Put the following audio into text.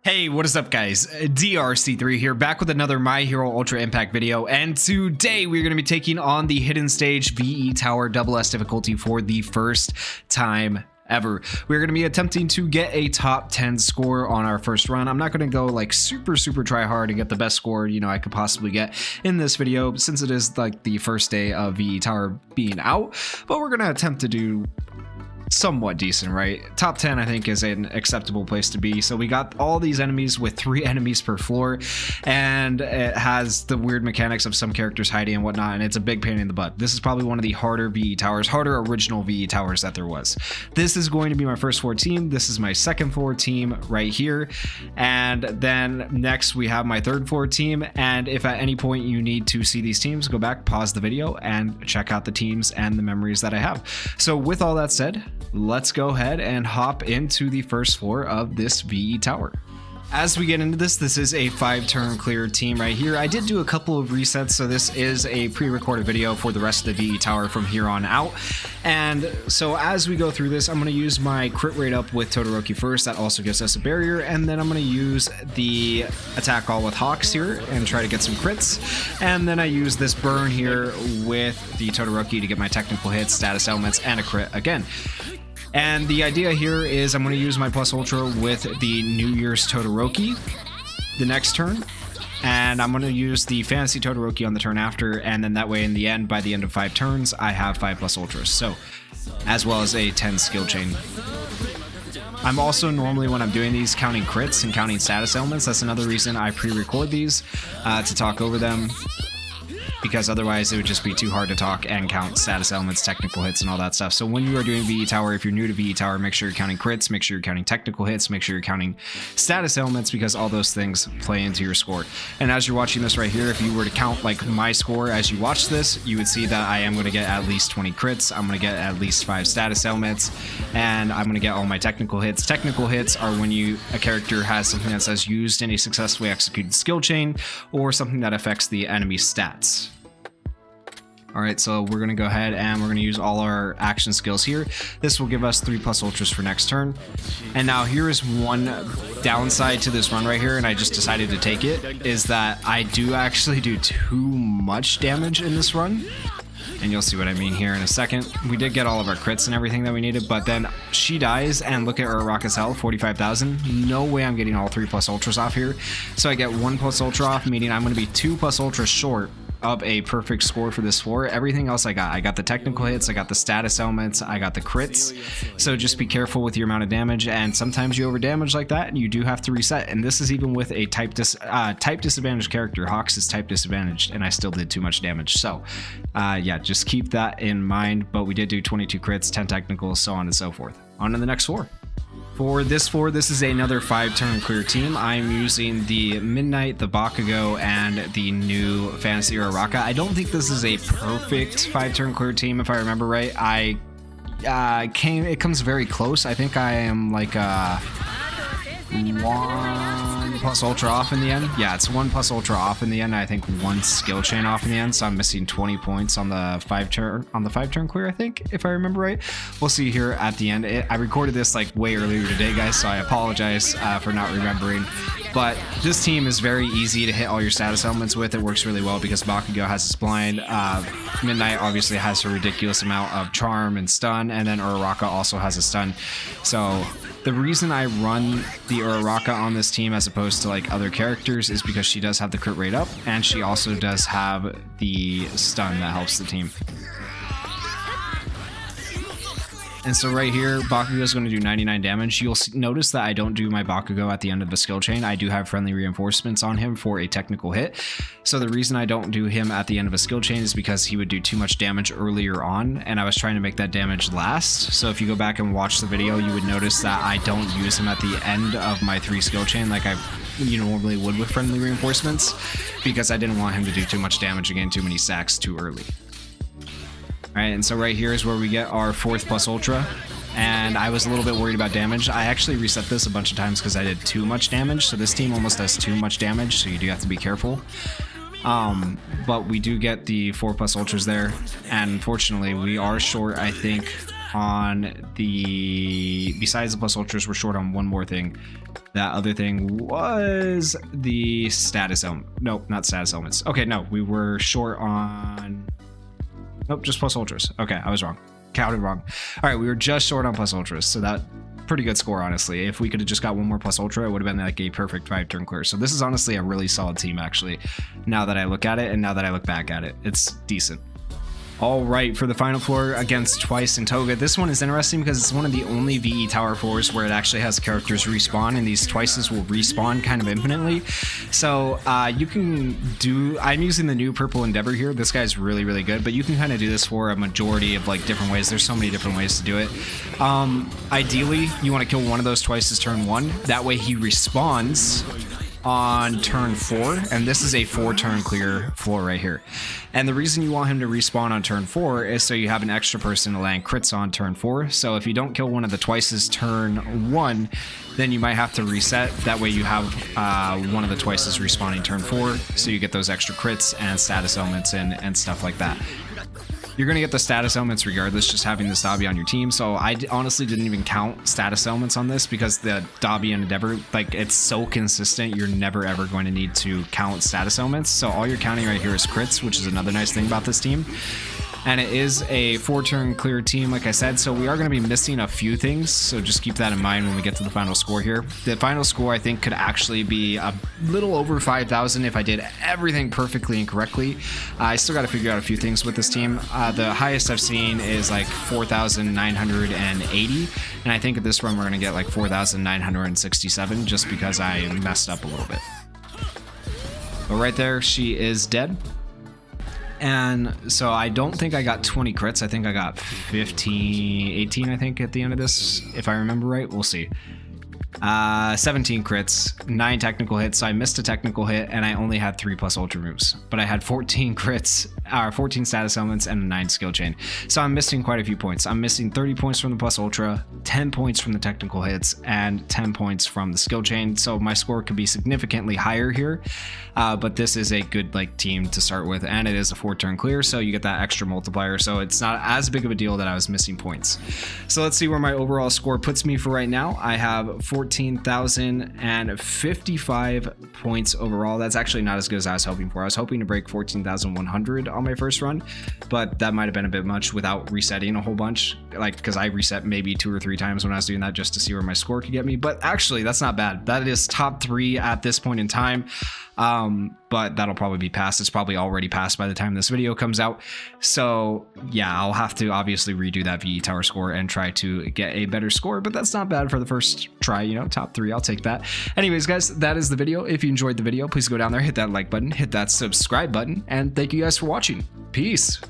Hey, what is up guys? DRC3 here, back with another My Hero Ultra Impact video, and today we're going to be taking on the Hidden Stage VE Tower Double S difficulty for the first time ever. We're going to be attempting to get a top 10 score on our first run. I'm not going to go like super try hard and get the best score I could possibly get in this video, since it is like the first day of VE Tower being out, but we're going to attempt to do somewhat decent, right? Top 10 I think is an acceptable place to be. So we got all these enemies with 3 enemies per floor, and it has the weird mechanics of some characters hiding and whatnot, and it's a big pain in the butt. This is probably one of the harder VE towers, harder original VE towers that there was. This is going to be my first floor team. This is my second floor team right here, and then next we have my third floor team. And if at any point you need to see these teams, go back, pause the video, and check out the teams and the memories that I have. So with all that said, let's go ahead and hop into the first floor of this VE tower. As we get into this is a 5-turn clear team right here. I did do a couple of resets, so this is a pre-recorded video for the rest of the VE tower from here on out. And so as we go through this, I'm going to use my crit rate up with Todoroki first. That also gives us a barrier, and then I'm going to use the attack all with Hawks here and try to get some crits. And then I use this burn here with the Todoroki to get my technical hits, status elements, and a crit again. And the idea here is I'm going to use my plus ultra with the New Year's Todoroki the next turn, and I'm going to use the fantasy Todoroki on the turn after, and then that way in the end, by the end of 5 turns, I have 5 plus ultras, so as well as a 10 skill chain. I'm also normally, when I'm doing these, counting crits and counting status elements. That's another reason I pre-record these to talk over them, because otherwise it would just be too hard to talk and count status elements, technical hits, and all that stuff. So when you are doing VE Tower, if you're new to VE Tower, make sure you're counting crits, make sure you're counting technical hits, make sure you're counting status elements, because all those things play into your score. And as you're watching this right here, if you were to count like my score as you watch this, you would see that I am going to get at least 20 crits, I'm going to get at least 5 status elements, and I'm going to get all my technical hits. Technical hits are when a character has something that says used in a successfully executed skill chain, or something that affects the enemy stats. Alright, so we're going to go ahead and we're going to use all our action skills here. This will give us 3 plus ultras for next turn. And now here is one downside to this run right here, and I just decided to take it, is that I do actually do too much damage in this run. And you'll see what I mean here in a second. We did get all of our crits and everything that we needed, but then she dies, and look at Uraraka's health, 45,000. No way I'm getting all 3 plus ultras off here. So I get 1 plus ultra off, meaning I'm going to be 2 plus ultras short of a perfect score for this floor. Everything else I got the technical hits, I got the status elements, I got the crits. So just be careful with your amount of damage, and sometimes you over damage like that and you do have to reset. And this is even with a type disadvantaged character. Hawks is type disadvantaged, and I still did too much damage. So yeah, just keep that in mind. But we did do 22 crits, 10 technicals, so on and so forth. On to the next floor. For this floor, this is another 5-turn clear team. I'm using the Midnight, the Bakugo, and the new Fantasy Uraraka. I don't think this is a perfect 5-turn clear team, if I remember right. It comes very close. I think I am like 1 plus ultra off in the end. Yeah, it's 1 plus ultra off in the end. I think 1 skill chain off in the end, so I'm missing 20 points on the 5-turn clear, I think, if I remember right. We'll see here at the end. I recorded this like way earlier today, guys, so I apologize for not remembering. But this team is very easy to hit all your status elements with. It works really well because Bakugo has its blind. Midnight obviously has a ridiculous amount of charm and stun, and then Uraraka also has a stun. So the reason I run the Uraraka on this team as opposed to like other characters is because she does have the crit rate up, and she also does have the stun that helps the team. And so right here, Bakugo is going to do 99 damage. You'll notice that I don't do my Bakugo at the end of the skill chain. I do have friendly reinforcements on him for a technical hit. So the reason I don't do him at the end of a skill chain is because he would do too much damage earlier on, and I was trying to make that damage last. So if you go back and watch the video, you would notice that I don't use him at the end of my 3 skill chain like I normally would with friendly reinforcements, because I didn't want him to do too much damage and gain too many sacks too early. Alright, and so right here is where we get our 4th plus ultra, and I was a little bit worried about damage. I actually reset this a bunch of times because I did too much damage, so this team almost does too much damage, so you do have to be careful. But we do get the 4 plus ultras there, and unfortunately we are short, I think, on the, besides the plus ultras, we're short on one more thing. That other thing was the status element. Nope, not status elements. Okay, no, we were short on, nope, just plus ultras. Okay, I was wrong. Counted wrong. All right, we were just short on plus ultras, so that pretty good score, honestly. If we could have just got one more plus ultra, it would have been like a perfect 5-turn clear. So this is honestly a really solid team, actually, now that I look at it and now that I look back at it. It's decent. All right, for the final floor against Twice and Toga. This one is interesting because it's one of the only VE Tower 4s where it actually has characters respawn, and these Twices will respawn kind of infinitely. So you can do, I'm using the new Purple Endeavor here. This guy's really, really good, but you can kind of do this for a majority of like different ways. There's so many different ways to do it. Ideally, you want to kill one of those Twices turn 1. That way he respawns on turn 4, and this is a 4-turn clear floor right here. And the reason you want him to respawn on turn 4 is so you have an extra person to land crits on turn 4. So if you don't kill one of the Twices turn 1, then you might have to reset. That way you have one of the Twices respawning turn 4, so you get those extra crits and status elements and stuff like that. You're going to get the status elements regardless, just having this Dobby on your team. So I honestly didn't even count status elements on this because the Dobby and Endeavor, like, it's so consistent, you're never ever going to need to count status elements. So all you're counting right here is crits, which is another nice thing about this team. And it is a 4-turn clear team, like I said, so we are going to be missing a few things, so just keep that in mind when we get to the final score here. The final score, I think, could actually be a little over 5,000 if I did everything perfectly and correctly. I still got to figure out a few things with this team. The highest I've seen is like 4,980, and I think at this run we're going to get like 4,967 just because I messed up a little bit. But right there, she is dead. And so I don't think I got 20 crits. I think I got 15, 18, I think, at the end of this, if I remember right. We'll see. 17 crits, 9 technical hits. So I missed a technical hit and I only had 3 plus ultra moves, but I had 14 crits, 14 status elements and a 9 skill chain. So I'm missing quite a few points. I'm missing 30 points from the plus ultra, 10 points from the technical hits, and 10 points from the skill chain. So my score could be significantly higher here, but this is a good like team to start with, and it is a 4-turn clear, so you get that extra multiplier. So it's not as big of a deal that I was missing points. So let's see where my overall score puts me for right now. I have 14,055 points overall. That's actually not as good as I was hoping for. I was hoping to break 14,100 on my first run, but that might have been a bit much without resetting a whole bunch, like, because I reset maybe 2 or 3 times when I was doing that just to see where my score could get me. But actually, that's not bad. That is top 3 at this point in time. But that'll probably be passed. It's probably already passed by the time this video comes out. So yeah, I'll have to obviously redo that VE Tower score and try to get a better score, but that's not bad for the first try, you know, top 3, I'll take that. Anyways, guys, that is the video. If you enjoyed the video, please go down there, hit that like button, hit that subscribe button, and thank you guys for watching. Peace.